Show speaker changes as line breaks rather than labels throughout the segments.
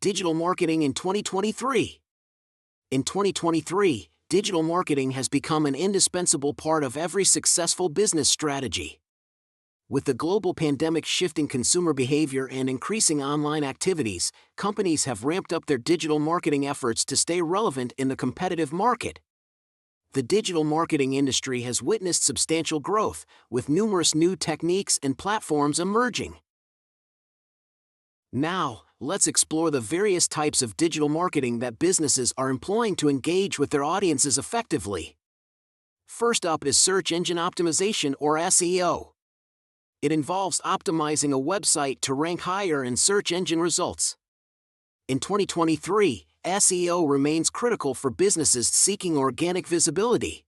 Digital marketing in 2023. In 2023, digital marketing has become an indispensable part of every successful business strategy. With the global pandemic shifting consumer behavior and increasing online activities, companies have ramped up their digital marketing efforts to stay relevant in the competitive market. The digital marketing industry has witnessed substantial growth, with numerous new techniques and platforms emerging. Now, let's explore the various types of digital marketing that businesses are employing to engage with their audiences effectively. First up is search engine optimization, or SEO. It involves optimizing a website to rank higher in search engine results. In 2023, SEO remains critical for businesses seeking organic visibility.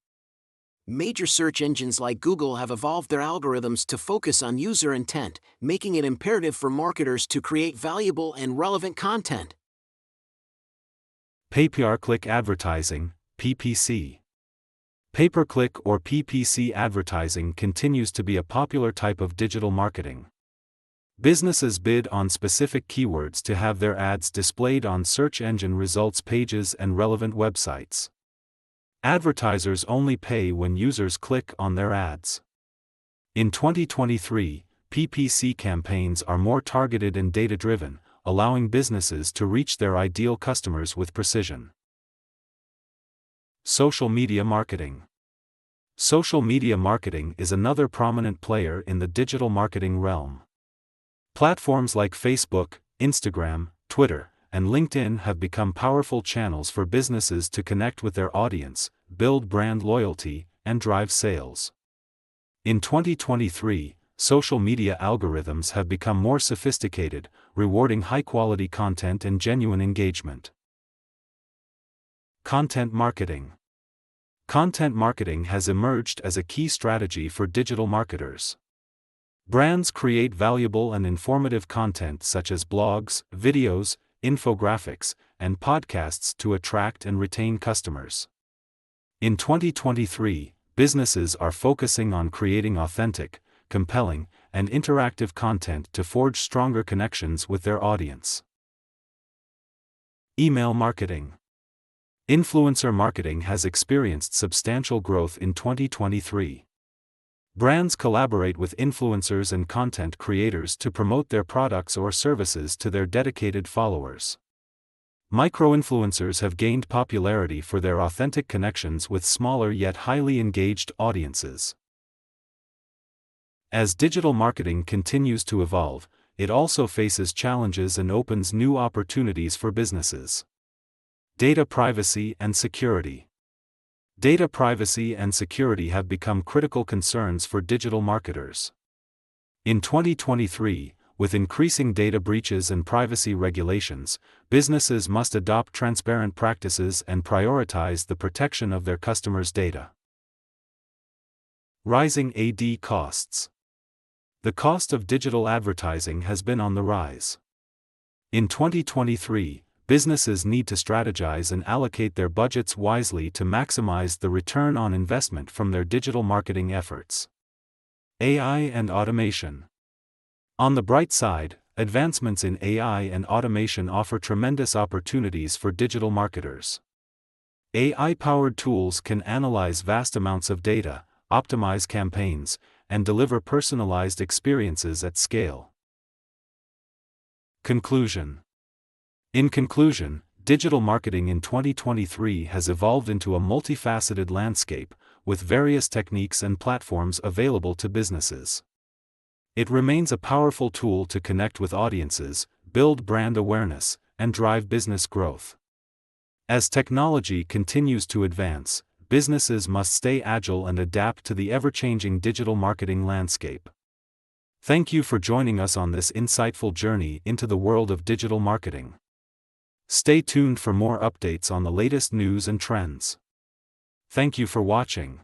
Major search engines like Google have evolved their algorithms to focus on user intent, making it imperative for marketers to create valuable and relevant content.
Pay-per-click advertising, PPC. Pay-per-click or PPC advertising continues to be a popular type of digital marketing. Businesses bid on specific keywords to have their ads displayed on search engine results pages and relevant websites. Advertisers only pay when users click on their ads. In 2023, PPC campaigns are more targeted and data-driven, allowing businesses to reach their ideal customers with precision. Social media marketing. Social media marketing is another prominent player in the digital marketing realm. Platforms like Facebook, Instagram, Twitter, and LinkedIn have become powerful channels for businesses to connect with their audience, build brand loyalty, and drive sales. In 2023, social media algorithms have become more sophisticated, rewarding high-quality content and genuine engagement. Content marketing. Content marketing has emerged as a key strategy for digital marketers. Brands create valuable and informative content such as blogs, videos, infographics, and podcasts to attract and retain customers. In 2023, businesses are focusing on creating authentic, compelling, and interactive content to forge stronger connections with their audience. Email marketing. Influencer marketing has experienced substantial growth in 2023. Brands collaborate with influencers and content creators to promote their products or services to their dedicated followers. Micro-influencers have gained popularity for their authentic connections with smaller yet highly engaged audiences. As digital marketing continues to evolve, it also faces challenges and opens new opportunities for businesses. Data privacy and security. Data privacy and security have become critical concerns for digital marketers. In 2023, with increasing data breaches and privacy regulations, businesses must adopt transparent practices and prioritize the protection of their customers' data. Rising ad costs. The cost of digital advertising has been on the rise. In 2023, businesses need to strategize and allocate their budgets wisely to maximize the return on investment from their digital marketing efforts. AI and automation. On the bright side, advancements in AI and automation offer tremendous opportunities for digital marketers. AI-powered tools can analyze vast amounts of data, optimize campaigns, and deliver personalized experiences at scale. Conclusion. In conclusion, digital marketing in 2023 has evolved into a multifaceted landscape, with various techniques and platforms available to businesses. It remains a powerful tool to connect with audiences, build brand awareness, and drive business growth. As technology continues to advance, businesses must stay agile and adapt to the ever-changing digital marketing landscape. Thank you for joining us on this insightful journey into the world of digital marketing. Stay tuned for more updates on the latest news and trends. Thank you for watching.